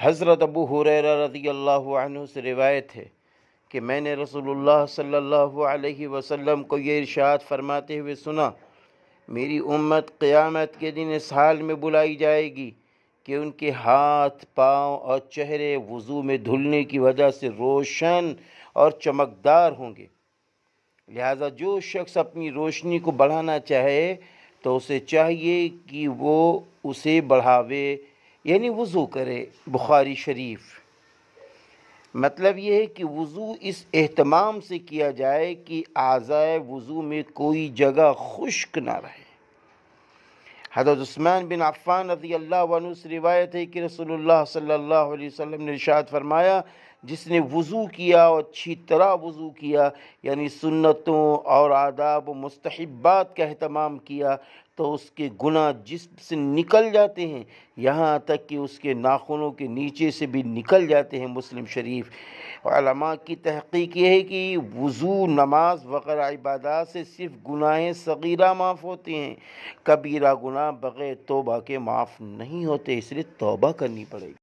حضرت ابو ہریرہ رضی اللہ عنہ سے روایت ہے کہ میں نے رسول اللہ صلی اللہ علیہ وسلم کو یہ ارشاد فرماتے ہوئے سنا، میری امت قیامت کے دن اس حال میں بلائی جائے گی کہ ان کے ہاتھ، پاؤں اور چہرے وضو میں دھلنے کی وجہ سے روشن اور چمکدار ہوں گے۔ لہذا جو شخص اپنی روشنی کو بڑھانا چاہے تو اسے چاہیے کہ وہ اسے بڑھاوے، یعنی وضو کرے۔ بخاری شریف۔ مطلب یہ ہے کہ وضو اس اہتمام سے کیا جائے کہ اعضائے وضو میں کوئی جگہ خشک نہ رہے۔ حضرت عثمان بن عفان رضی اللہ عنہ سے روایت ہے کہ رسول اللہ صلی اللہ علیہ وسلم نے ارشاد فرمایا، جس نے وضو کیا اور اچھی طرح وضو کیا، یعنی سنتوں اور آداب و مستحبات کا اہتمام کیا، تو اس کے گناہ جسم سے نکل جاتے ہیں، یہاں تک کہ اس کے ناخنوں کے نیچے سے بھی نکل جاتے ہیں۔ مسلم شریف۔ علماء کی تحقیق یہ ہے کہ وضو، نماز وغیرہ عبادات سے صرف گناہ صغیرہ معاف ہوتے ہیں، کبیرہ گناہ بغیر توبہ کے معاف نہیں ہوتے، اس لیے توبہ کرنی پڑے گی۔